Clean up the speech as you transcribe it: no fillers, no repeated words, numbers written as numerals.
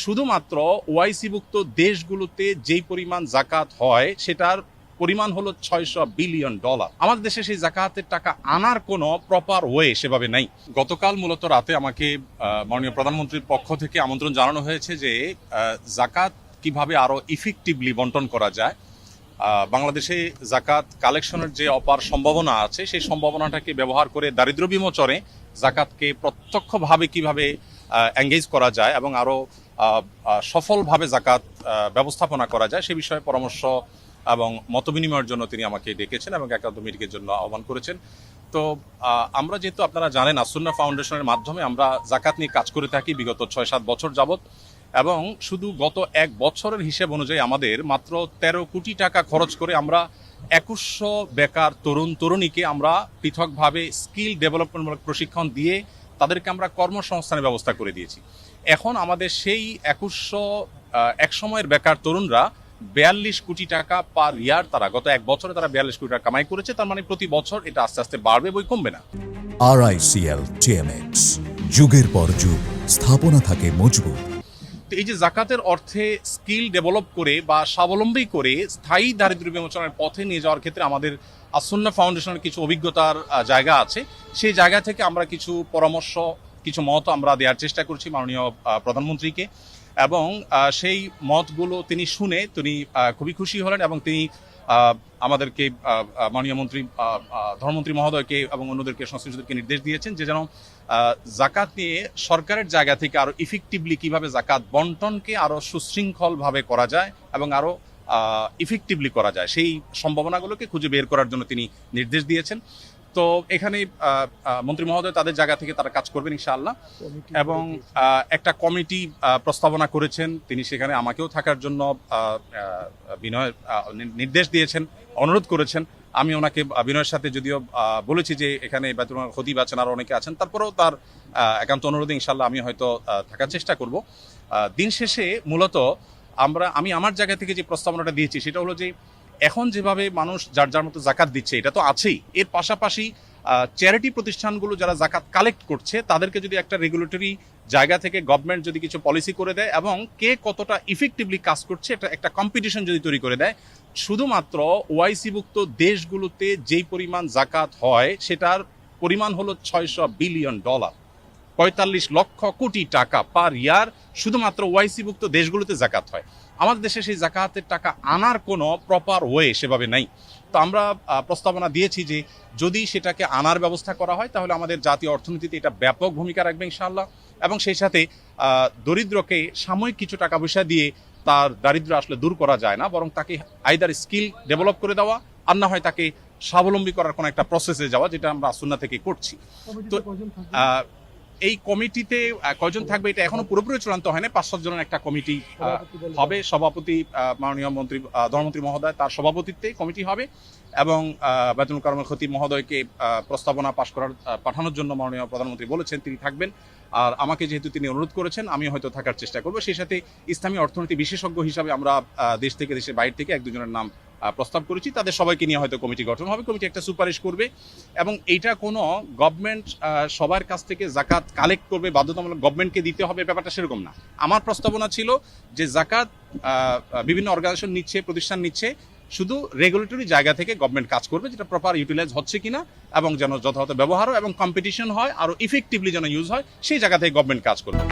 শুধুমাত্র ওআইসিভুক্ত দেশগুলোতে যেই পরিমাণ জাকাত হয় সেটার পরিমাণ হলো $600 বিলিয়ন। আমাদের দেশে সেই জাকাতের টাকা আনার কোনো প্রপার ওয়ে সেভাবে নাই। গতকাল মূলত রাতে আমাকে মাননীয় প্রধানমন্ত্রীর পক্ষ থেকে আমন্ত্রণ জানানো হয়েছে যে জাকাত কিভাবে আরো ইফেক্টিভলি বন্টন করা যায়। বাংলাদেশে জাকাত কালেকশনের যে অপার সম্ভাবনা আছে সেই সম্ভাবনাটাকে ব্যবহার করে দারিদ্র বিমোচনে জাকাতকে প্রত্যক্ষভাবে কিভাবে এঙ্গেজ করা যায় এবং আরো সফলভাবে জাকাত ব্যবস্থাপনা করা যায় সে বিষয়ে পরামর্শ এবং মতবিনিময়ের জন্য তিনি আমাকে ডেকেছেন এবং একান্ত মিটিংয়ের জন্য আহ্বান করেছেন। তো আমরা যেহেতু আপনারা জানেন আসুন্না ফাউন্ডেশনের মাধ্যমে আমরা জাকাত নিয়ে কাজ করে থাকি বিগত 6-7 বছর যাবত, এবং শুধু গত 1 বছরের হিসেব অনুযায়ী আমাদের মাত্র 13 কোটি টাকা খরচ করে আমরা 2100 বেকার তরুণ তরুণীকে আমরা পৃথকভাবে স্কিল ডেভেলপমেন্টমূলক প্রশিক্ষণ দিয়ে তাদেরকে আমরা কর্মসংস্থানের ব্যবস্থা করে দিয়েছি। এখন আমাদের সেই 2100 একসময়ের বেকার তরুণরা 42 কোটি টাকা পার ইয়ার, তারা গত 1 বছরে তারা 42 কোটি টাকা কামাই করেছে। তার মানে প্রতি বছর এটা আস্তে আস্তে বাড়বে, বই কমবে না। RICL TMX, যুগের পর যুগ স্থাপনা থাকে মজবুত। এই যে জাকাতের অর্থে স্কিল ডেভেলপ করে বা স্বাবলম্বী করে স্থায়ী দারিদ্র্য বিমোচনের পথে নিয়ে যাওয়ার ক্ষেত্রে আমাদের আসুন্না ফাউন্ডেশনের কিছু অভিজ্ঞতার জায়গা আছে। সেই জায়গা থেকে আমরা কিছু পরামর্শ, কিছু মত আমরা দেওয়ার চেষ্টা করছি মাননীয় প্রধানমন্ত্রীকে, এবং সেই মতগুলো তিনি শুনে তিনি খুবই খুশি হলেন এবং তিনি আমাদেরকে মাননীয় মন্ত্রী ধর্মমন্ত্রী মহোদয়কে এবং অন্যদেরকে সংশ্লিষ্টদেরকে নির্দেশ দিয়েছেন যে যেন জাকাত নিয়ে সরকারের জায়গা থেকে আরো ইফেক্টিভলি কিভাবে জাকাত বন্টনকে আরো সুশৃঙ্খলভাবে করা যায় এবং আরো ইফেক্টিভলি করা যায় সেই সম্ভাবনাগুলোকে খুঁজে বের করার জন্য তিনি নির্দেশ দিয়েছেন। তো এখানে মন্ত্রী মহোদয় তাদের জায়গা থেকে তারা কাজ করবেন ইনশাআল্লাহ, এবং একটা কমিটি প্রস্তাবনা করেছেন। তিনি সেখানে আমাকেও থাকার জন্য নির্দেশ দিয়েছেন, অনুরোধ করেছেন। আমি ওনাকে বিনয়ের সাথে যদিও বলেছি যে এখানে বাইতুল মাল খতিব আছেন, আরো অনেকে আছেন, তারপরেও তার একান্ত অনুরোধে ইনশাআল্লাহ আমি হয়তো থাকার চেষ্টা করব। দিন শেষে মূলত আমি আমার জায়গা থেকে যে প্রস্তাবনাটা দিয়েছি সেটা হলো যে এখন যেভাবে মানুষ যার যার মতো জাকাত দিচ্ছে এটা তো আছেই, এর পাশাপাশি চ্যারিটি প্রতিষ্ঠানগুলো যারা জাকাত কালেক্ট করছে তাদেরকে যদি একটা রেগুলেটরি জায়গা থেকে গভর্নমেন্ট যদি কিছু পলিসি করে দেয় এবং কে কতটা ইফেক্টিভলি কাজ করছে এটা একটা কম্পিটিশন যদি তৈরি করে দেয়, শুধুমাত্র ওআইসিভুক্ত দেশগুলোতে যেই পরিমাণ জাকাত হয় সেটার পরিমাণ হলো $600 বিলিয়ন, 45 লক্ষ কোটি টাকা পার ইয়ার শুধুমাত্র ওআইসিভুক্ত দেশগুলোতে জাকাত হয়। আমাদের দেশে সেই জাকাতের টাকা আনার কোনো প্রপার ওয়ে সেভাবে নাই। তো আমরা প্রস্তাবনা দিয়েছি যে যদি সেটাকে আনার ব্যবস্থা করা হয় তাহলে আমাদের জাতীয় অর্থনীতিতে এটা ব্যাপক ভূমিকা রাখবে ইনশাআল্লাহ, এবং সেই সাথে দরিদ্রকে সাময়িক কিছু টাকা পয়সা দিয়ে তার দারিদ্র্য আসলে দূর করা যায় না, বরং তাকে আইদার স্কিল ডেভেলপ করে দেওয়া আর না হয় তাকে স্বাবলম্বী করার কোনো একটা প্রসেসে যাওয়া, যেটা আমরা আসুন্না থেকে করছি। তো এই কমিটিতে কয়জন থাকবে এটা এখনো পুরোপুরি চূড়ান্ত হয় না। 5-7 জনের একটা কমিটি হবে। সভাপতি মাননীয় মন্ত্রী ধর্মমন্ত্রী মহোদয়, তার সভাপতিত্বে কমিটি হবে, এবং বাইতুল মুকাররমের খতিব মহোদয়কে প্রস্তাবনা পাঠানোর জন্য মাননীয় প্রধানমন্ত্রী বলেছেন তিনি থাকবেন। আর আমাকে যেহেতু তিনি অনুরোধ করেছেন আমি হয়তো থাকার চেষ্টা করবো। সেই সাথে ইসলামী অর্থনীতি বিশেষজ্ঞ হিসাবে আমরা দেশ থেকে দেশের বাইরে থেকে 1-2 জনের নাম প্রস্তাব করেছি। তাদের সবাইকে নিয়ে হয়তো কমিটি গঠন হবে, কমিটি একটা সুপারিশ করবে, এবং এইটা কোনো গভর্নমেন্ট সবার কাছ থেকে জাকাত কালেক্ট করবে বাধ্যতামূলক গভর্নমেন্টকে দিতে হবে ব্যাপারটা সেরকম না। আমার প্রস্তাবনা ছিল যে জাকাত বিভিন্ন অর্গানাইজেশন নিচ্ছে, প্রতিষ্ঠান নিচ্ছে, শুধু রেগুলেটরি জায়গা থেকে গভর্নমেন্ট কাজ করবে, যেটা প্রপার ইউটিলাইজ হচ্ছে কিনা এবং যেন যথাযথ ব্যবহার এবং কম্পিটিশন হয় আরো ইফেক্টিভলি যেন ইউজ হয় সেই জায়গা থেকে গভর্নমেন্ট কাজ করবে।